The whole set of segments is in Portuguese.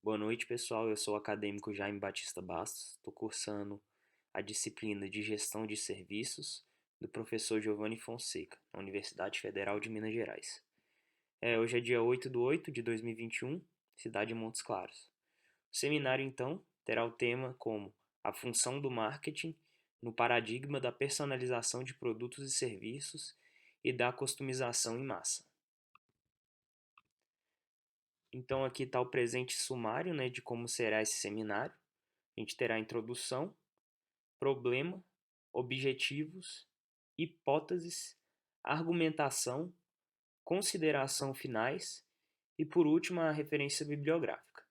Boa noite, pessoal. Eu sou o acadêmico Jaime Batista Bastos. Estou cursando a disciplina de Gestão de Serviços do professor Giovanni Fonseca, na Universidade Federal de Minas Gerais. Hoje é dia 8/8 de 2021, cidade de Montes Claros. O seminário, então, terá o tema como a função do marketing no paradigma da personalização de produtos e serviços e da customização em massa. Então, aqui está o presente sumário, né, de como será esse seminário. A gente terá a introdução, problema, objetivos, hipóteses, argumentação, consideração finais e, por último, a referência bibliográfica.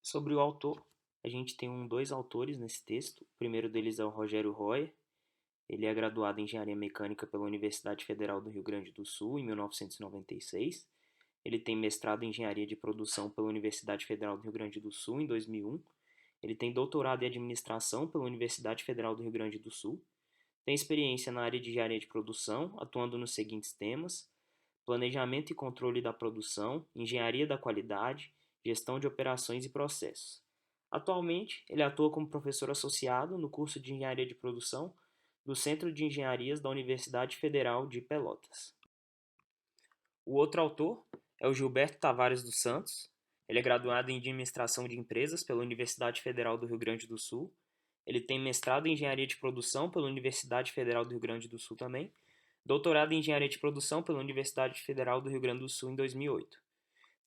Sobre o autor, a gente tem dois autores nesse texto. O primeiro deles é o Rogério Royer. Ele é graduado em Engenharia Mecânica pela Universidade Federal do Rio Grande do Sul, em 1996. Ele tem mestrado em Engenharia de Produção pela Universidade Federal do Rio Grande do Sul, em 2001. Ele tem doutorado em Administração pela Universidade Federal do Rio Grande do Sul. Tem experiência na área de engenharia de produção, atuando nos seguintes temas: planejamento e controle da produção, engenharia da qualidade, gestão de operações e processos. Atualmente, ele atua como professor associado no curso de engenharia de produção do Centro de Engenharias da Universidade Federal de Pelotas. O outro autor é o Gilberto Tavares dos Santos. Ele é graduado em Administração de Empresas pela Universidade Federal do Rio Grande do Sul. Ele tem mestrado em Engenharia de Produção pela Universidade Federal do Rio Grande do Sul também. Doutorado em Engenharia de Produção pela Universidade Federal do Rio Grande do Sul em 2008.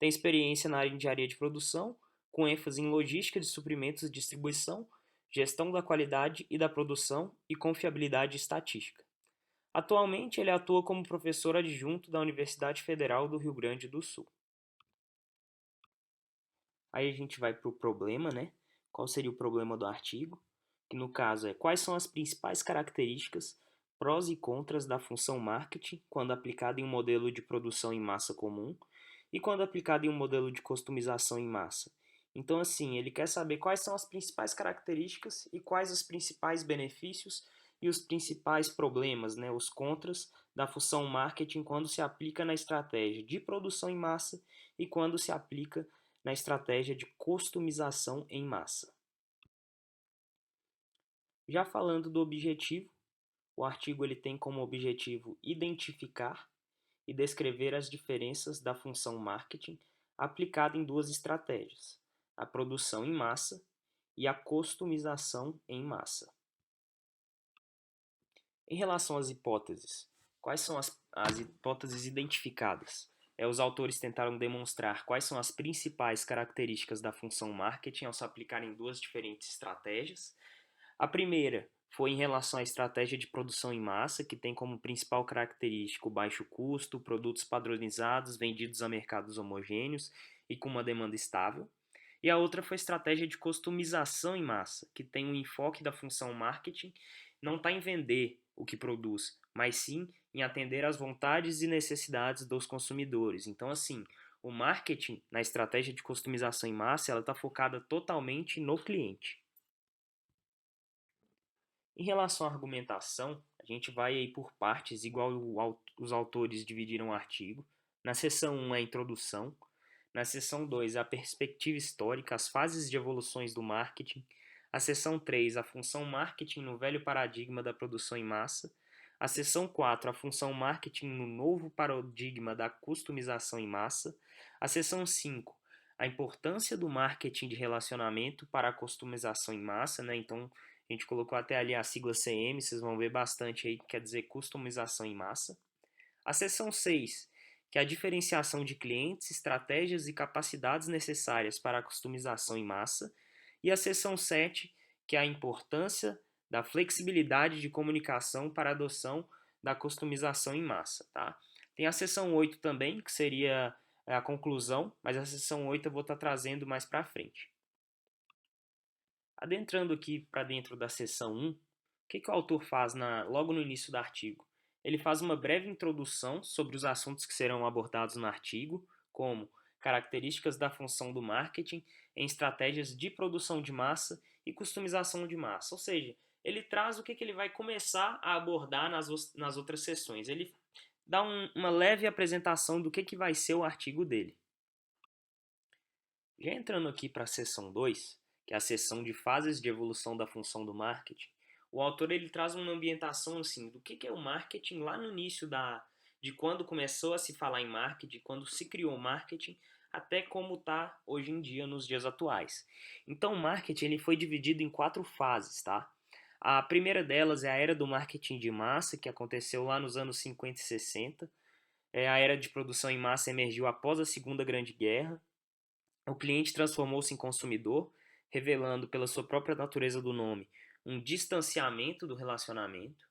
Tem experiência na área de Engenharia de Produção, com ênfase em logística de suprimentos e distribuição, gestão da qualidade e da produção e confiabilidade estatística. Atualmente, ele atua como professor adjunto da Universidade Federal do Rio Grande do Sul. Aí a gente vai para o problema, né? Qual seria o problema do artigo? Que no caso é quais são as principais características, prós e contras da função marketing quando aplicada em um modelo de produção em massa comum e quando aplicada em um modelo de customização em massa. Então, assim, ele quer saber quais são as principais características e quais os principais benefícios e os principais problemas, né, os contras da função marketing quando se aplica na estratégia de produção em massa e quando se aplica na estratégia de customização em massa. Já falando do objetivo, o artigo ele tem como objetivo identificar e descrever as diferenças da função marketing aplicada em duas estratégias, a produção em massa e a customização em massa. Em relação às hipóteses, quais são as hipóteses identificadas? Os autores tentaram demonstrar quais são as principais características da função marketing ao se aplicar em duas diferentes estratégias. A primeira foi em relação à estratégia de produção em massa, que tem como principal característica o baixo custo, produtos padronizados, vendidos a mercados homogêneos e com uma demanda estável. E a outra foi a estratégia de customização em massa, que tem o enfoque da função marketing não está em vender o que produz, mas sim em atender às vontades e necessidades dos consumidores. Então, assim, o marketing na estratégia de customização em massa, ela está focada totalmente no cliente. Em relação à argumentação, a gente vai aí por partes, igual os autores dividiram o artigo. Na seção 1 é a introdução, na seção 2 a perspectiva histórica, as fases de evoluções do marketing, a seção 3 a função marketing no velho paradigma da produção em massa, a seção 4 a função marketing no novo paradigma da customização em massa, a seção 5 a importância do marketing de relacionamento para a customização em massa, né? Então, a gente colocou até ali a sigla CM, vocês vão ver bastante aí, que quer dizer customização em massa. A seção 6, que é a diferenciação de clientes, estratégias e capacidades necessárias para a customização em massa. E a seção 7, que é a importância da flexibilidade de comunicação para a adoção da customização em massa. Tá? Tem a seção 8 também, que seria a conclusão, mas a seção 8 eu vou estar trazendo mais para frente. Adentrando aqui para dentro da seção 1, o que o autor faz logo no início do artigo? Ele faz uma breve introdução sobre os assuntos que serão abordados no artigo, como características da função do marketing em estratégias de produção de massa e customização de massa. Ou seja, ele traz o que ele vai começar a abordar nas outras sessões. Ele dá uma leve apresentação do que vai ser o artigo dele. Já entrando aqui para a seção 2, que é a seção de fases de evolução da função do marketing, o autor ele traz uma ambientação assim do que é o marketing lá no início de quando começou a se falar em marketing, quando se criou o marketing, até como está hoje em dia nos dias atuais. Então o marketing ele foi dividido em 4 fases, tá? A primeira delas é a era do marketing de massa, que aconteceu lá nos anos 50 e 60. A era de produção em massa emergiu após a Segunda Grande Guerra. O cliente transformou-se em consumidor, revelando pela sua própria natureza do nome um distanciamento do relacionamento.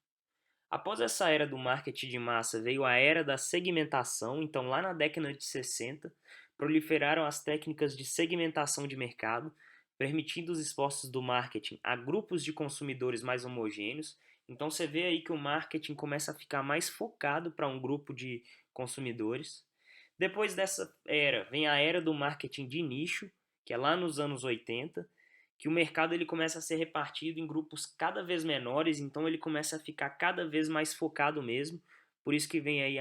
Após essa era do marketing de massa veio a era da segmentação, então lá na década de 60 proliferaram as técnicas de segmentação de mercado, permitindo os esforços do marketing a grupos de consumidores mais homogêneos. Então você vê aí que o marketing começa a ficar mais focado para um grupo de consumidores. Depois dessa era, vem a era do marketing de nicho, que é lá nos anos 80, que o mercado ele começa a ser repartido em grupos cada vez menores, então ele começa a ficar cada vez mais focado mesmo. Por isso que vem aí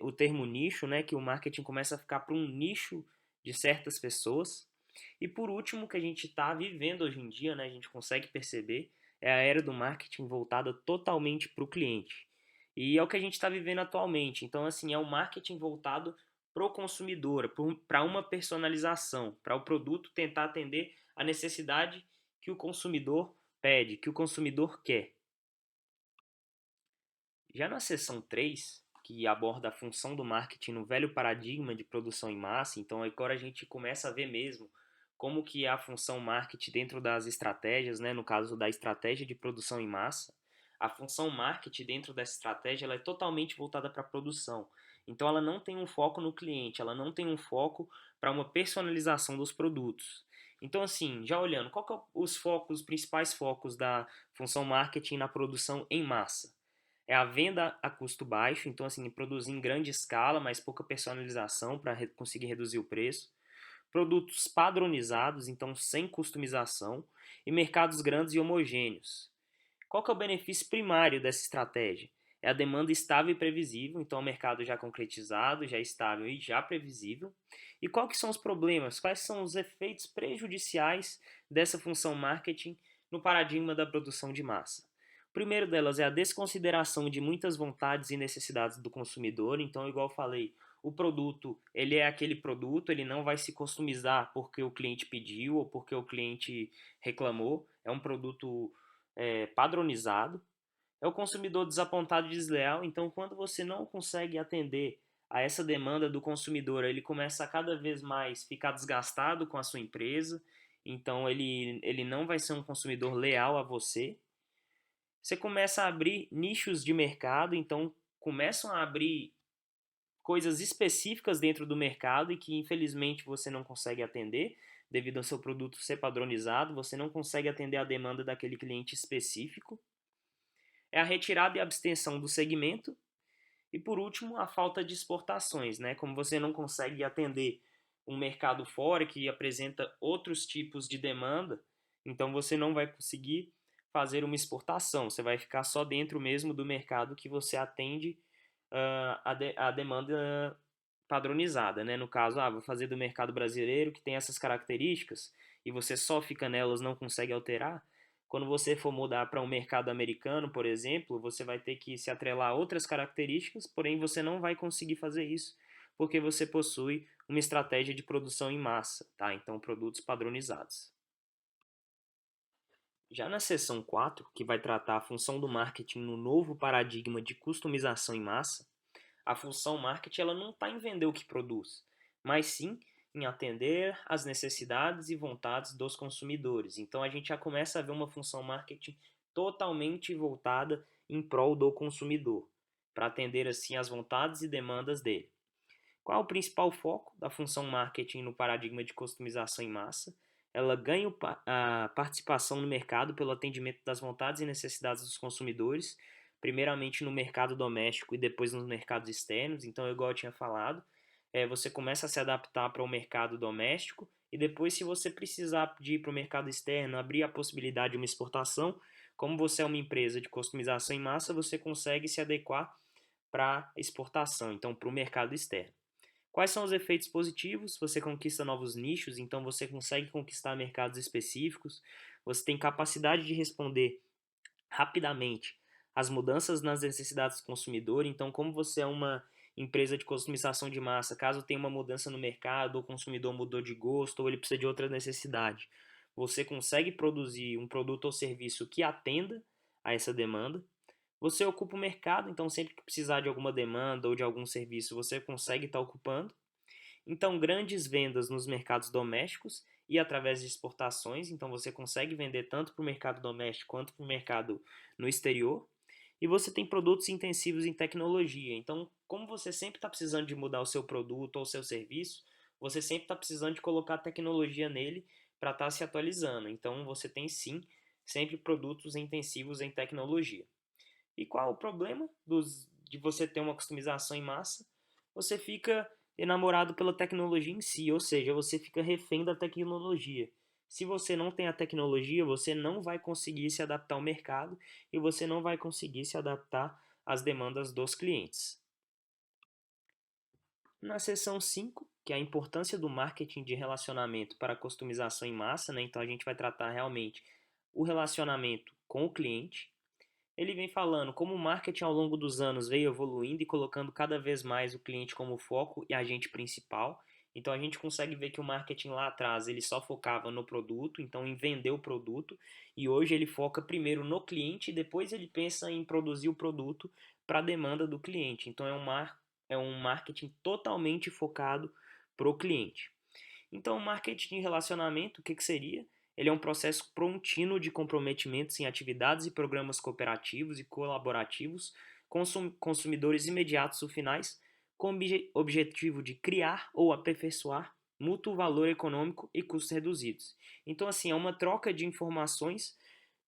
o termo nicho, né, que o marketing começa a ficar para um nicho de certas pessoas. E por último, o que a gente está vivendo hoje em dia, né, a gente consegue perceber, é a era do marketing voltada totalmente para o cliente. E é o que a gente está vivendo atualmente. Então, assim, é o marketing voltado para o consumidor, para uma personalização, para o produto tentar atender a necessidade que o consumidor pede, que o consumidor quer. Já na seção 3, que aborda a função do marketing no velho paradigma de produção em massa, então agora a gente começa a ver mesmo como que é a função marketing dentro das estratégias, né? No caso da estratégia de produção em massa. A função marketing dentro dessa estratégia ela é totalmente voltada para a produção. Então ela não tem um foco no cliente, ela não tem um foco para uma personalização dos produtos. Então assim, já olhando, qual que é os focos, os principais focos da função marketing na produção em massa? É a venda a custo baixo, então assim, produzir em grande escala, mas pouca personalização para conseguir reduzir o preço. Produtos padronizados, então sem customização, e mercados grandes e homogêneos. Qual que é o benefício primário dessa estratégia? É a demanda estável e previsível, então o mercado já concretizado, já estável e já previsível. E quais que são os problemas? Quais são os efeitos prejudiciais dessa função marketing no paradigma da produção de massa? O primeiro delas é a desconsideração de muitas vontades e necessidades do consumidor. Então, igual eu falei, o produto, ele é aquele produto, ele não vai se customizar porque o cliente pediu ou porque o cliente reclamou. É um produto padronizado. É o consumidor desapontado e desleal. Então, quando você não consegue atender a essa demanda do consumidor, ele começa a cada vez mais ficar desgastado com a sua empresa. Então, ele não vai ser um consumidor leal a você. Você começa a abrir nichos de mercado, então começam a abrir coisas específicas dentro do mercado e que infelizmente você não consegue atender devido ao seu produto ser padronizado, você não consegue atender a demanda daquele cliente específico. É a retirada e abstenção do segmento. E por último, a falta de exportações, né? Como você não consegue atender um mercado fora que apresenta outros tipos de demanda, então você não vai conseguir fazer uma exportação. Você vai ficar só dentro mesmo do mercado que você atende a demanda padronizada, né? No caso, vou fazer do mercado brasileiro que tem essas características e você só fica nelas, não consegue alterar. Quando você for mudar para um mercado americano, por exemplo, você vai ter que se atrelar a outras características, porém você não vai conseguir fazer isso porque você possui uma estratégia de produção em massa, tá? Então, produtos padronizados. Já na seção 4, que vai tratar a função do marketing no novo paradigma de customização em massa, a função marketing ela não está em vender o que produz, mas sim em atender às necessidades e vontades dos consumidores. Então a gente já começa a ver uma função marketing totalmente voltada em prol do consumidor, para atender assim às vontades e demandas dele. Qual é o principal foco da função marketing no paradigma de customização em massa? Ela ganha a participação no mercado pelo atendimento das vontades e necessidades dos consumidores, primeiramente no mercado doméstico e depois nos mercados externos. Então, igual eu tinha falado, você começa a se adaptar para o mercado doméstico e depois, se você precisar de ir para o mercado externo, abrir a possibilidade de uma exportação, como você é uma empresa de customização em massa, você consegue se adequar para exportação, então para o mercado externo. Quais são os efeitos positivos? Você conquista novos nichos, então você consegue conquistar mercados específicos, você tem capacidade de responder rapidamente às mudanças nas necessidades do consumidor. Então, como você é uma empresa de customização de massa, caso tenha uma mudança no mercado, ou o consumidor mudou de gosto, ou ele precisa de outra necessidade, você consegue produzir um produto ou serviço que atenda a essa demanda. Você ocupa o mercado, então sempre que precisar de alguma demanda ou de algum serviço, você consegue estar ocupando. Então, grandes vendas nos mercados domésticos e através de exportações. Então, você consegue vender tanto para o mercado doméstico quanto para o mercado no exterior. E você tem produtos intensivos em tecnologia. Então, como você sempre está precisando de mudar o seu produto ou o seu serviço, você sempre está precisando de colocar tecnologia nele para estar se atualizando. Então, você tem sim sempre produtos intensivos em tecnologia. E qual o problema de você ter uma customização em massa? Você fica enamorado pela tecnologia em si, ou seja, você fica refém da tecnologia. Se você não tem a tecnologia, você não vai conseguir se adaptar ao mercado e você não vai conseguir se adaptar às demandas dos clientes. Na seção 5, que é a importância do marketing de relacionamento para a customização em massa, né? Então a gente vai tratar realmente o relacionamento com o cliente. Ele vem falando como o marketing ao longo dos anos veio evoluindo e colocando cada vez mais o cliente como foco e agente principal. Então a gente consegue ver que o marketing lá atrás ele só focava no produto, então em vender o produto, e hoje ele foca primeiro no cliente e depois ele pensa em produzir o produto para a demanda do cliente. Então é um marketing totalmente focado para o cliente. Então, o marketing de relacionamento, o que seria? Ele é um processo contínuo de comprometimentos em atividades e programas cooperativos e colaborativos com consumidores imediatos ou finais, com o objetivo de criar ou aperfeiçoar mútuo valor econômico e custos reduzidos. Então, assim, é uma troca de informações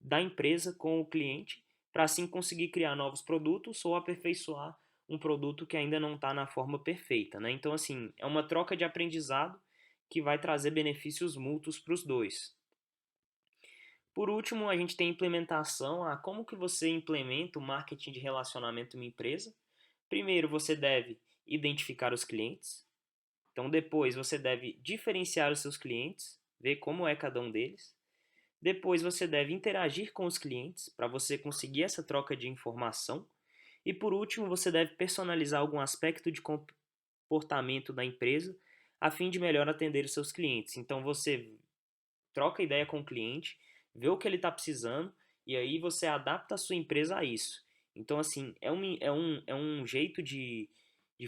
da empresa com o cliente para assim conseguir criar novos produtos ou aperfeiçoar um produto que ainda não está na forma perfeita, né? Então, assim, é uma troca de aprendizado que vai trazer benefícios mútuos para os dois. Por último, a gente tem a implementação, como que você implementa o marketing de relacionamento em uma empresa. Primeiro, você deve identificar os clientes. Então, depois, você deve diferenciar os seus clientes, ver como é cada um deles. Depois, você deve interagir com os clientes para você conseguir essa troca de informação. E por último, você deve personalizar algum aspecto de comportamento da empresa a fim de melhor atender os seus clientes. Então você troca ideia com o cliente, vê o que ele está precisando e aí você adapta a sua empresa a isso. Então, assim, é um jeito de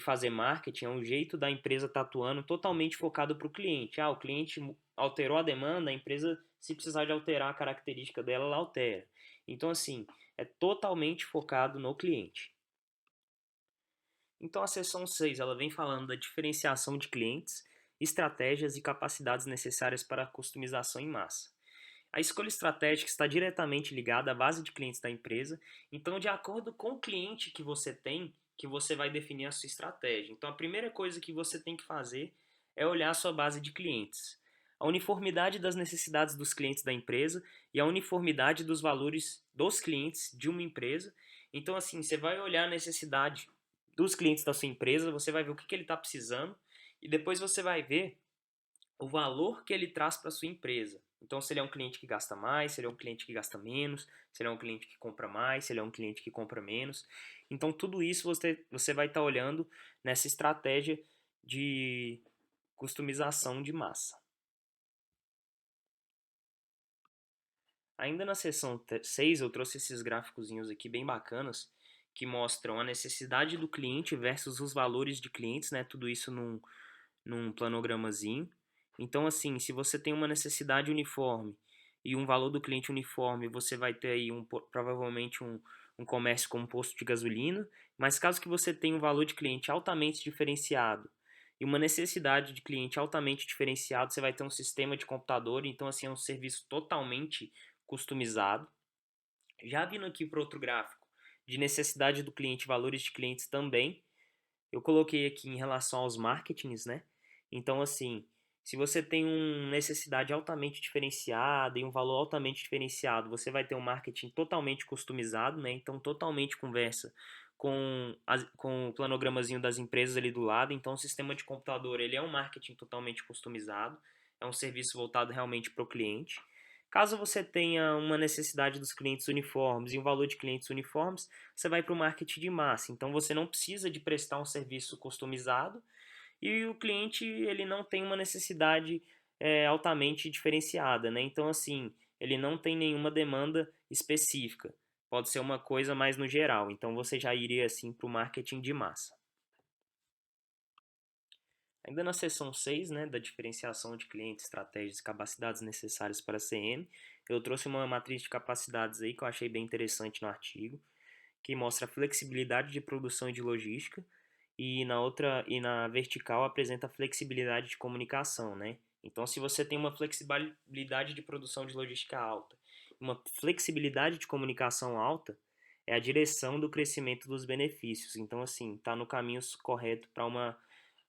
fazer marketing, é um jeito da empresa estar atuando totalmente focado para o cliente. O cliente alterou a demanda, a empresa, se precisar de alterar a característica dela, ela altera. Então, assim, é totalmente focado no cliente. Então a seção 6 ela vem falando da diferenciação de clientes, estratégias e capacidades necessárias para a customização em massa. A escolha estratégica está diretamente ligada à base de clientes da empresa, então de acordo com o cliente que você tem, que você vai definir a sua estratégia. Então a primeira coisa que você tem que fazer é olhar a sua base de clientes. A uniformidade das necessidades dos clientes da empresa e a uniformidade dos valores dos clientes de uma empresa. Então assim, você vai olhar a necessidade dos clientes da sua empresa, você vai ver o que ele está precisando e depois você vai ver o valor que ele traz para a sua empresa. Então, se ele é um cliente que gasta mais, se ele é um cliente que gasta menos, se ele é um cliente que compra mais, se ele é um cliente que compra menos. Então, tudo isso você vai estar olhando nessa estratégia de customização de massa. Ainda na seção 6, eu trouxe esses gráficozinhos aqui bem bacanas, que mostram a necessidade do cliente versus os valores de clientes, né? Tudo isso num planogramazinho. Então, assim, se você tem uma necessidade uniforme e um valor do cliente uniforme, você vai ter aí provavelmente um comércio como um posto de gasolina, mas caso que você tenha um valor de cliente altamente diferenciado e uma necessidade de cliente altamente diferenciado, você vai ter um sistema de computador, então assim é um serviço totalmente customizado. Já vindo aqui para outro gráfico de necessidade do cliente, valores de clientes também, eu coloquei aqui em relação aos marketings, né? Então, assim, se você tem uma necessidade altamente diferenciada e um valor altamente diferenciado, você vai ter um marketing totalmente customizado, né? Então, totalmente conversa com o planogramazinho das empresas ali do lado. Então, o sistema de computador ele é um marketing totalmente customizado, é um serviço voltado realmente para o cliente. Caso você tenha uma necessidade dos clientes uniformes e um valor de clientes uniformes, você vai para o marketing de massa. Então, você não precisa de prestar um serviço customizado e o cliente ele não tem uma necessidade altamente diferenciada, né? Então, assim, ele não tem nenhuma demanda específica. Pode ser uma coisa mais no geral. Então, você já iria assim para o marketing de massa. Ainda na seção 6, né, da diferenciação de clientes, estratégias e capacidades necessárias para a CM, eu trouxe uma matriz de capacidades aí que eu achei bem interessante no artigo, que mostra a flexibilidade de produção e de logística, e na vertical apresenta a flexibilidade de comunicação, né? Então, se você tem uma flexibilidade de produção de logística alta, uma flexibilidade de comunicação alta, é a direção do crescimento dos benefícios. Então, assim, está no caminho correto para uma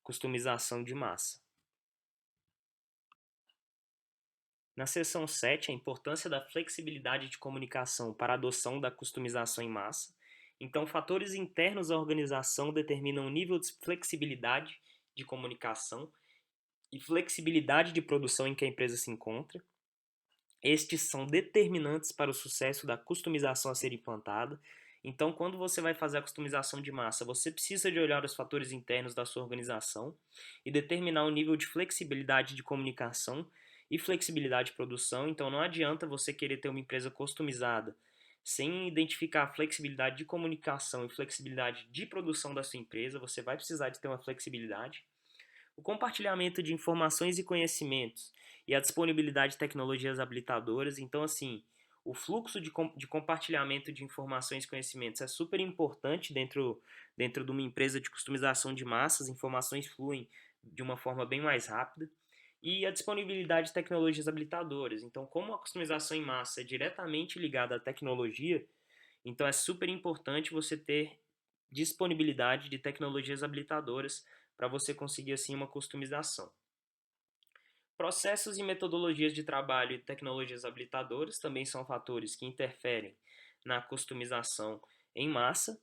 customização de massa. Na seção 7, a importância da flexibilidade de comunicação para a adoção da customização em massa. Então, fatores internos à organização determinam o nível de flexibilidade de comunicação e flexibilidade de produção em que a empresa se encontra. Estes são determinantes para o sucesso da customização a ser implantada. Então, quando você vai fazer a customização de massa, você precisa de olhar os fatores internos da sua organização e determinar o nível de flexibilidade de comunicação e flexibilidade de produção. Então, não adianta você querer ter uma empresa customizada sem identificar a flexibilidade de comunicação e flexibilidade de produção da sua empresa. Você vai precisar de ter uma flexibilidade. O compartilhamento de informações e conhecimentos e a disponibilidade de tecnologias habilitadoras. Então, assim, o fluxo de compartilhamento de informações e conhecimentos é super importante dentro de uma empresa de customização de massas. Informações fluem de uma forma bem mais rápida. E a disponibilidade de tecnologias habilitadoras. Então, como a customização em massa é diretamente ligada à tecnologia, então é super importante você ter disponibilidade de tecnologias habilitadoras para você conseguir assim uma customização. Processos e metodologias de trabalho e tecnologias habilitadoras também são fatores que interferem na customização em massa.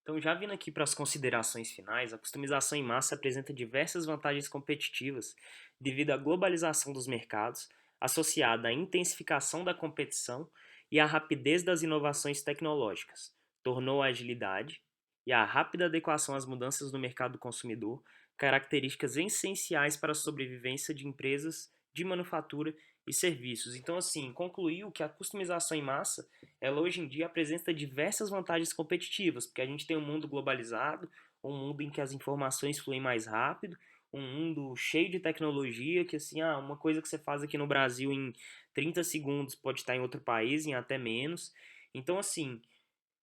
Então, já vindo aqui para as considerações finais, a customização em massa apresenta diversas vantagens competitivas devido à globalização dos mercados, associada à intensificação da competição e à rapidez das inovações tecnológicas. Tornou a agilidade e a rápida adequação às mudanças do mercado consumidor características essenciais para a sobrevivência de empresas de manufatura e serviços. Então, assim, concluiu que a customização em massa ela hoje em dia apresenta diversas vantagens competitivas, porque a gente tem um mundo globalizado, um mundo em que as informações fluem mais rápido, um mundo cheio de tecnologia, que assim, uma coisa que você faz aqui no Brasil em 30 segundos pode estar em outro país em até menos. Então, assim,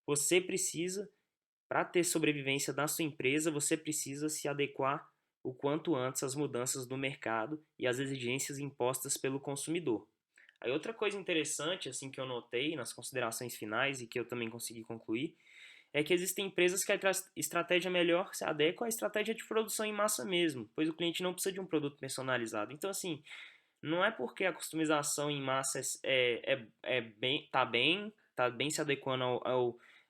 você precisa, para ter sobrevivência da sua empresa, você precisa se adequar o quanto antes às mudanças do mercado e às exigências impostas pelo consumidor. Aí outra coisa interessante assim que eu notei nas considerações finais e que eu também consegui concluir é que existem empresas que a estratégia melhor se adequa à estratégia de produção em massa mesmo, pois o cliente não precisa de um produto personalizado. Então assim, não é porque a customização em massa tá bem se adequando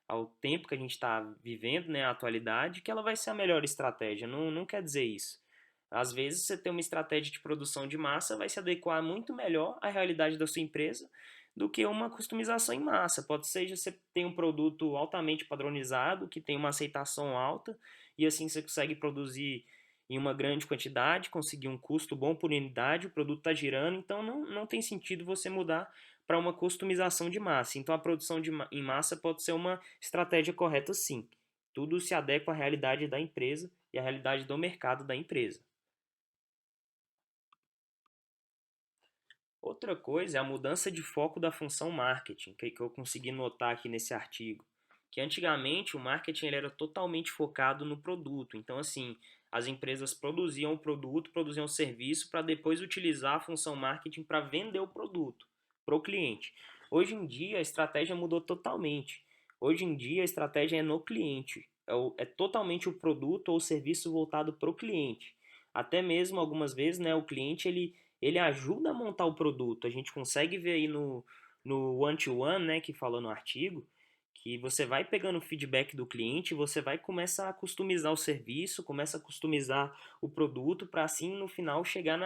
ao tempo que a gente está vivendo, né, a atualidade, que ela vai ser a melhor estratégia. Não, não quer dizer isso. Às vezes você tem uma estratégia de produção de massa, vai se adequar muito melhor à realidade da sua empresa do que uma customização em massa. Pode ser que você tenha um produto altamente padronizado, que tem uma aceitação alta, e assim você consegue produzir em uma grande quantidade, conseguir um custo bom por unidade, o produto está girando, então não tem sentido você mudar para uma customização de massa. Então a produção em massa pode ser uma estratégia correta sim. Tudo se adequa à realidade da empresa e à realidade do mercado da empresa. Outra coisa é a mudança de foco da função marketing, que eu consegui notar aqui nesse artigo. Que antigamente o marketing ele era totalmente focado no produto. Então, assim, as empresas produziam o produto, produziam o serviço para depois utilizar a função marketing para vender o produto para o cliente. Hoje em dia a estratégia mudou totalmente. Hoje em dia a estratégia é no cliente. É totalmente o produto ou o serviço voltado para o cliente. Até mesmo algumas vezes, né, o cliente ele ajuda a montar o produto. A gente consegue ver aí no one-to-one, né, que falou no artigo, que você vai pegando o feedback do cliente, você vai começar a customizar o serviço, começa a customizar o produto para assim no final chegar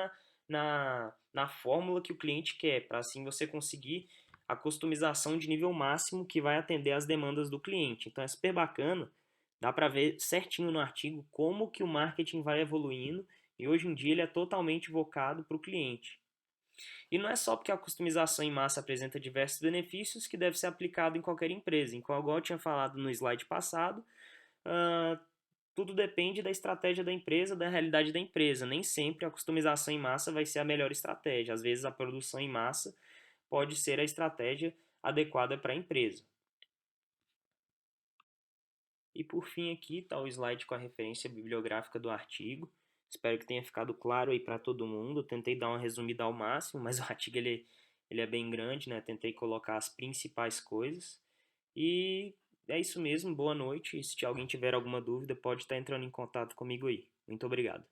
na fórmula que o cliente quer, para assim você conseguir a customização de nível máximo que vai atender às demandas do cliente. Então é super bacana, dá para ver certinho no artigo como que o marketing vai evoluindo e hoje em dia ele é totalmente vocado para o cliente. E não é só porque a customização em massa apresenta diversos benefícios que deve ser aplicado em qualquer empresa. Igual eu tinha falado no slide passado, uh, tudo depende da estratégia da empresa, da realidade da empresa. Nem sempre a customização em massa vai ser a melhor estratégia. Às vezes a produção em massa pode ser a estratégia adequada para a empresa. E por fim aqui está o slide com a referência bibliográfica do artigo. Espero que tenha ficado claro aí para todo mundo. Eu tentei dar uma resumida ao máximo, mas o artigo ele é bem grande, né? Tentei colocar as principais coisas. E é isso mesmo, boa noite. E se alguém tiver alguma dúvida, pode estar entrando em contato comigo aí. Muito obrigado.